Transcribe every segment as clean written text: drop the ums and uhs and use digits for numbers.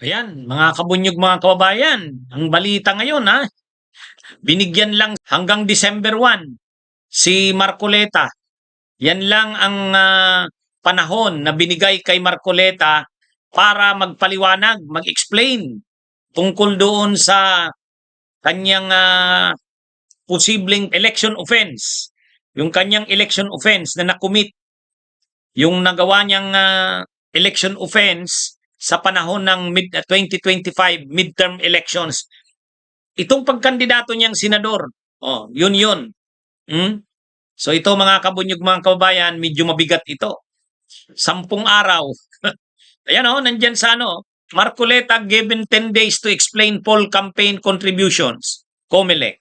Ayan, mga kabunyog, mga kababayan, ang balita ngayon binigyan lang hanggang December 1 si Marcoleta. Yan lang ang panahon na binigay kay Marcoleta para magpaliwanag, mag-explain tungkol doon sa kanyang posibleng election offense. Yung kanyang election offense na nakumit, yung nagawa niyang election offense sa panahon ng 2025 midterm elections. Itong pagkandidato niyang senador, yun. Hmm? So ito mga kabunyog, mga kababayan, medyo mabigat ito. 10 araw. Ayan nandyan sa Marcoleta given 10 days to explain poll campaign contributions. COMELEC.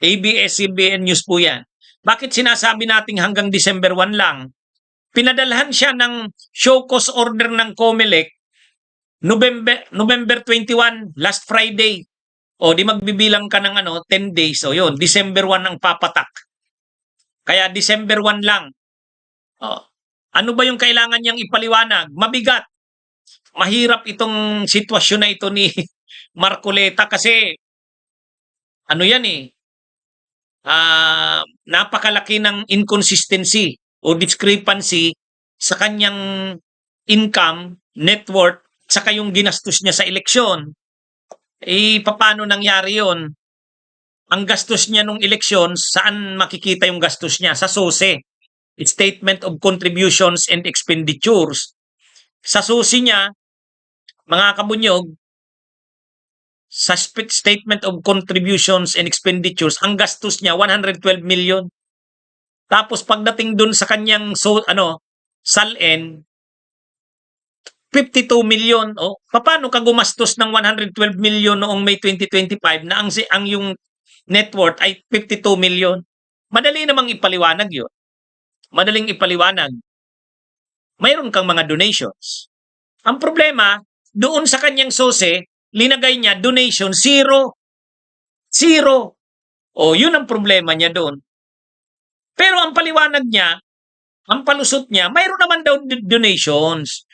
ABS-CBN News po yan. Bakit sinasabi nating hanggang December 1 lang? Pinadalhan siya ng show cause order ng COMELEC November 21, last Friday. O di magbibilang ka ng 10 days. O yun, December 1 ang papatak. Kaya December 1 lang. Ano ba yung kailangan niyang ipaliwanag? Mabigat. Mahirap itong sitwasyon na ito ni Marcoleta kasi ano yan napakalaki ng inconsistency o discrepancy sa kanyang income, net worth, saka yung ginastos niya sa eleksyon. Paano nangyari yon? Ang gastos niya nung eleksyon, saan makikita yung gastos niya? Sa SOSE, Statement of Contributions and Expenditures. Sa SOSE niya, mga kabunyog, sa Statement of Contributions and Expenditures, ang gastos niya 112 million. Tapos pagdating dun sa kanyang SALN, 52 million. Paano ka gumastos ng 112 million noong May 2025 na ang yung net worth ay 52 million? Madali namang ipaliwanag yun. Madaling ipaliwanag. Mayroon kang mga donations. Ang problema, doon sa kanyang SOSE, linagay niya donation zero. Zero. Yun ang problema niya doon. Pero ang paliwanag niya, ang palusot niya, mayroon naman daw donations.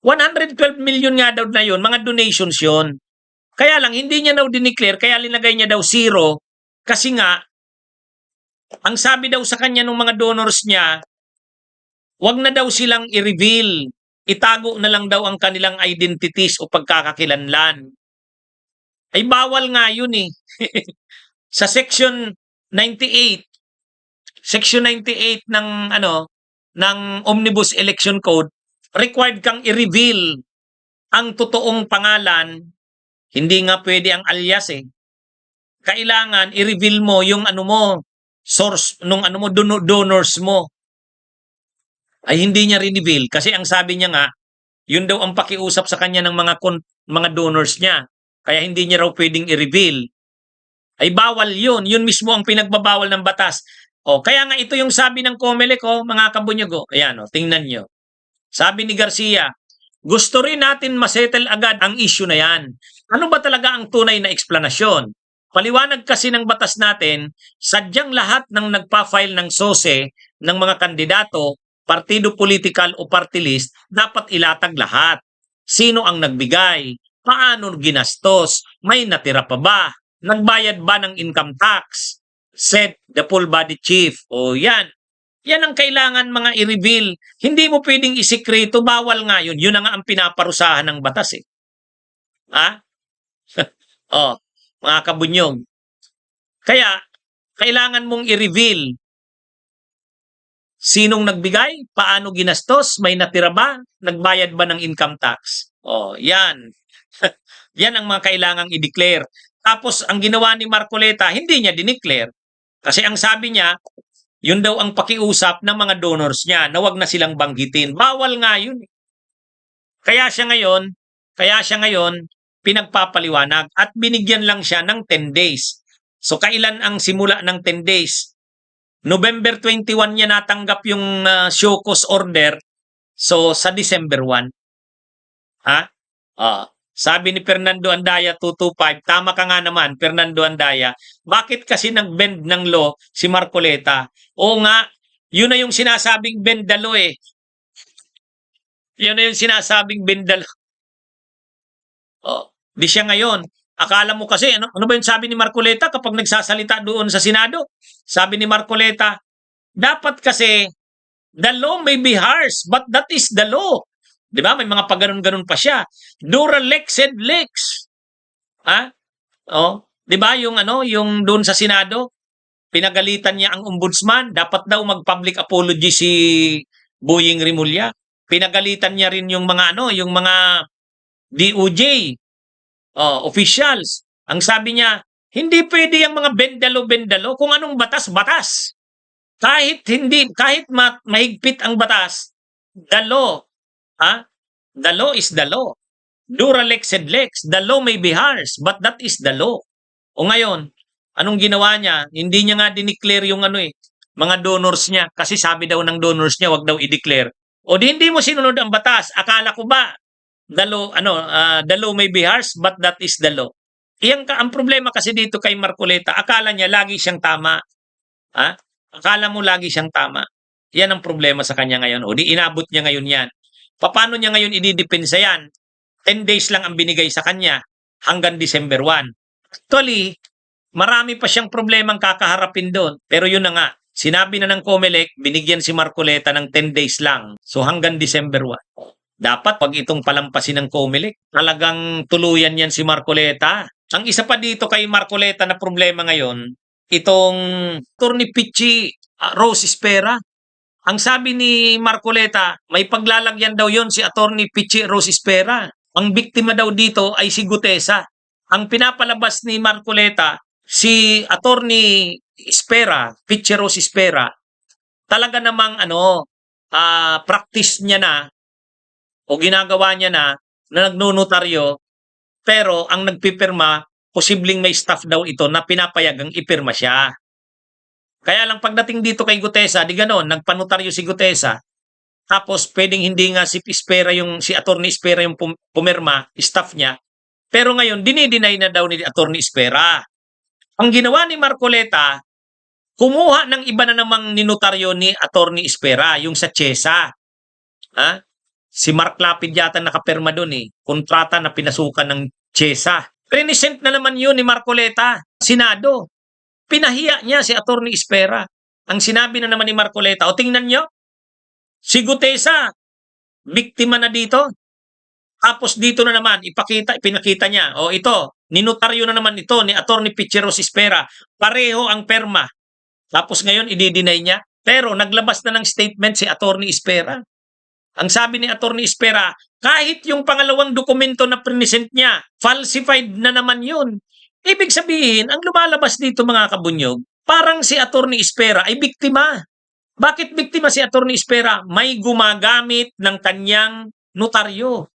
112 million nga daw na yun, mga donations yun. Kaya lang, hindi niya daw dineclare, kaya linagay niya daw zero, kasi nga, ang sabi daw sa kanya ng mga donors niya, wag na daw silang i-reveal, itago na lang daw ang kanilang identities o pagkakakilanlan. Ay bawal nga yun Sa Section 98, Section 98 ng Omnibus Election Code, required kang i-reveal ang totoong pangalan, hindi nga pwede ang alias Kailangan i-reveal mo yung source nung donors mo. Ay hindi niya reveal kasi ang sabi niya nga, yun daw ang pakiusap sa kanya ng mga donors niya. Kaya hindi niya raw pwedeng i-reveal. Ay bawal yun. Yun mismo ang pinagbabawal ng batas. Kaya nga ito yung sabi ng COMELEC mga kabunyog. Ayan tingnan nyo. Sabi ni Garcia, gusto rin natin masettle agad ang issue na yan. Ano ba talaga ang tunay na eksplanasyon? Paliwanag kasi ng batas natin, sadyang lahat ng nagpa-file ng SOSE ng mga kandidato, partido political o party list, dapat ilatag lahat. Sino ang nagbigay? Paano ginastos? May natira pa ba? Nagbayad ba ng income tax? Said the full body chief. Yan. Yan ang kailangan mga i-reveal. Hindi mo pwedeng isikreto, bawal nga yun. Yun na nga ang pinaparusahan ng batas mga kabunyog. Kaya, kailangan mong i-reveal sinong nagbigay, paano ginastos, may natira ba, nagbayad ba ng income tax. Yan. Yan ang mga kailangang i-declare. Tapos, ang ginawa ni Marcoleta, hindi niya dineclare. Kasi ang sabi niya, yun daw ang pakiusap ng mga donors niya na wag na silang banggitin. Bawal nga yun. Kaya siya ngayon, pinagpapaliwanag at binigyan lang siya ng 10 days. So kailan ang simula ng 10 days? November 21 niya natanggap yung show cause order. So sa December 1. Sabi ni Fernando Andaya 225, tama ka nga naman, Fernando Andaya. Bakit kasi nag-bend ng law si Marcoleta? Oo nga, yun na yung sinasabing bend the law Yun na yung sinasabing bend the law. Oh, di siya ngayon. Akala mo kasi, ano ba yung sabi ni Marcoleta kapag nagsasalita doon sa Senado? Sabi ni Marcoleta, dapat kasi, the law may be harsh, but that is the law. Di ba? May mga pagganon-ganon pa siya. Dura lex sed lex. Ha? Oh, 'di ba yung yung doon sa Senado, pinagalitan niya ang ombudsman, dapat daw mag-public apology si Boying Rimulya. Pinagalitan niya rin yung mga yung mga DOJ officials. Ang sabi niya, hindi pwede yung mga bendalo-bendalo kung anong batas, batas. Kahit mahigpit ang batas, the law, ha? The law is the law. Dura lex sed lex. The law may be harsh, but that is the law. O ngayon, anong ginawa niya? Hindi niya nga dineclare yung mga donors niya. Kasi sabi daw ng donors niya, wag daw i-declare. O di hindi mo sinunod ang batas. Akala ko ba, the law may be harsh, but that is the law. Ang problema kasi dito kay Marcoleta, akala niya lagi siyang tama. Ha? Akala mo lagi siyang tama. Yan ang problema sa kanya ngayon. O di inabot niya ngayon yan. Paano niya ngayon ididepensa yan? 10 days lang ang binigay sa kanya hanggang December 1. Actually, marami pa siyang problemang kakaharapin doon. Pero yun na nga, sinabi na ng COMELEC, binigyan si Marcoleta ng 10 days lang. So hanggang December 1. Dapat pag itong palampasin ng COMELEC, talagang tuluyan yan si Marcoleta. Ang isa pa dito kay Marcoleta na problema ngayon, itong Attorney Pichi Rose Espera. Ang sabi ni Marcoleta, may paglalagyan daw yon si Attorney Pichi Rose Espera. Ang biktima daw dito ay si Gutesa. Ang pinapalabas ni Marcoleta, si Attorney Espera, Pichi Rose Espera, talaga namang practice niya na o ginagawa niya na nagnunotaryo, pero ang nagpipirma, posibleng may staff daw ito na pinapayagang ipirma siya. Kaya lang pagdating dito kay Gutesa, di ganoon, nagpanotaryo si Gutesa, tapos pwedeng hindi nga si Attorney Espera yung pumirma, staff niya, pero ngayon, dinideny na daw ni Attorney Espera. Ang ginawa ni Marcoleta, kumuha ng iba na namang ninotaryo ni Attorney Espera, yung sa CHESA. Ha? Si Mark Lapid yata nakapirma doon kontrata na pinasukan ng CHESA. Present na naman yun ni Marcoleta, Senado. Pinahiya niya si Attorney Espera. Ang sinabi na naman ni Marcoleta, o tingnan nyo, si Gutesa, biktima na dito. Tapos dito na naman, pinakita niya, o ito, ninotaryo na naman ito ni Attorney Pichi Rose Espera. Pareho ang perma. Tapos ngayon, i-deny niya. Pero naglabas na ng statement si Attorney Espera. Ang sabi ni Attorney Espera, kahit yung pangalawang dokumento na present niya, falsified na naman yun. Ibig sabihin, ang lumalabas dito mga kabunyog, parang si Attorney Espera ay biktima. Bakit biktima si Attorney Espera? May gumagamit ng kanyang notaryo.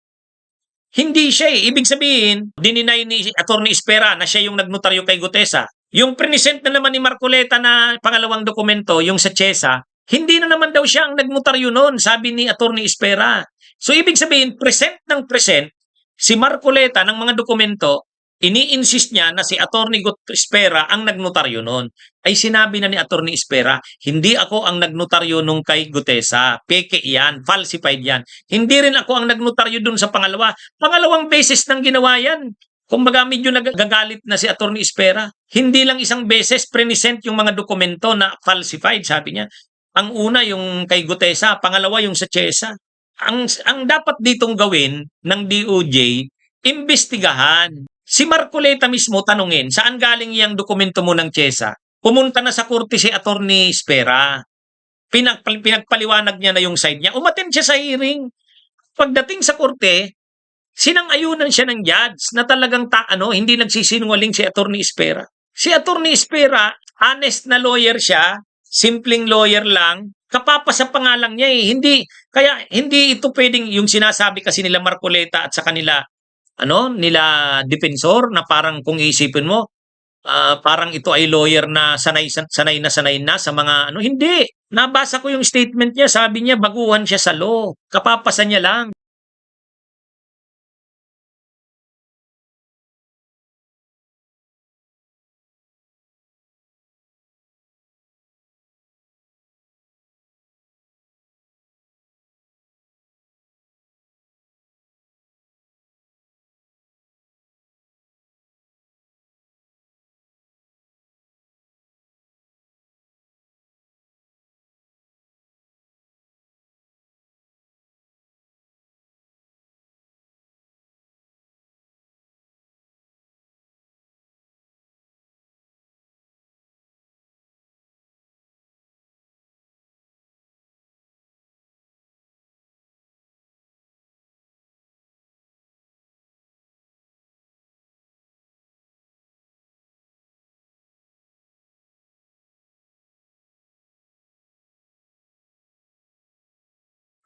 Hindi siya Ibig sabihin, dininay ni Attorney Espera na siya yung nagnotaryo kay Gutesa. Yung present na naman ni Marcoleta na pangalawang dokumento, yung sa CHESA, hindi na naman daw siya ang nagnotaryo noon, sabi ni Attorney Espera. So ibig sabihin, present ng present, si Marcoleta ng mga dokumento, ini-insist niya na si Attorney Espera ang nagnotaryo noon. Ay sinabi na ni Attorney Espera, hindi ako ang nagnotaryo nung kay Gutesa. Peke yan, falsified yan. Hindi rin ako ang nagnotaryo dun sa pangalawa. Pangalawang beses nang ginawa yan. Kumbaga medyo nagagalit na si Attorney Espera. Hindi lang isang beses present yung mga dokumento na falsified, sabi niya. Ang una yung kay Gutesa, pangalawa yung sa CHESA. Ang dapat ditong gawin ng DOJ, imbestigahan. Si Marcoleta mismo tanungin, saan galing yung dokumento mo ng CHESA? Pumunta na sa korte si Attorney Espera. Pinagpaliwanag niya na yung side niya. Umattend siya sa hearing. Pagdating sa korte, sinang-ayunan siya ng judge na talagang hindi nagsisinungaling si Attorney Espera. Si Attorney Espera, honest na lawyer siya, simpleng lawyer lang, kapapasa pangalang niya hindi ito pwedeng yung sinasabi kasi nila Marcoleta at sa kanila nila defensor na parang kung iisipin mo parang ito ay lawyer na sanay na sa mga hindi. Nabasa ko yung statement niya, sabi niya baguhan siya sa law. Kapapasa niya lang.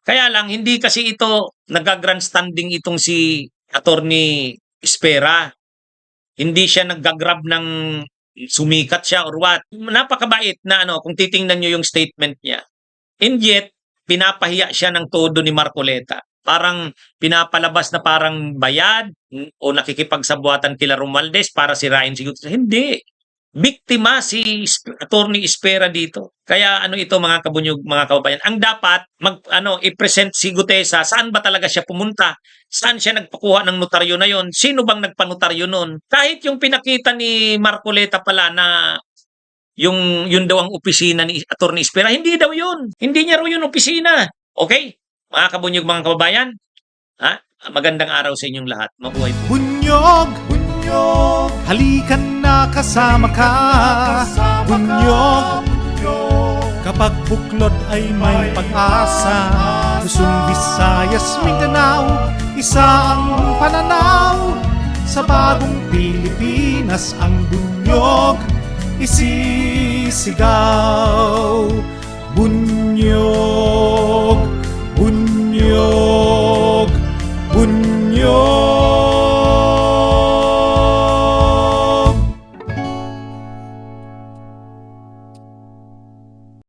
Kaya lang, hindi kasi ito nag-grandstanding itong si Attorney Espera. Hindi siya nag-grab ng sumikat siya or what. Napakabait na ano, kung titingnan nyo yung statement niya. And yet, pinapahiya siya ng todo ni Marcoleta. Parang pinapalabas na parang bayad o nakikipagsabuatan kila Romualdez para sirain si Gutierrez. Hindi. Biktima si Attorney Espera dito. Kaya ano ito mga kabunyog, mga kababayan. Ang dapat i-present si Gutesa, saan ba talaga siya pumunta? Saan siya nagpakuha ng notaryo na yon? Sino bang nagpanotaryo nun? Kahit yung pinakita ni Marcoleta pala na yun daw ang opisina ni Attorney Espera, hindi daw yun. Hindi niya raw yun opisina. Okay? Mga kabunyog, mga kababayan, ha? Magandang araw sa inyong lahat. Mabuhay po. Bunyog, bunyog, halikan na kasama ka. Bunyog, kapag buklod ay may pag-asa. Luzon, Visayas, Mindanao, isa ang pananaw. Sa bagong Pilipinas ang bunyog isisigaw. Bunyog, bunyog, bunyog.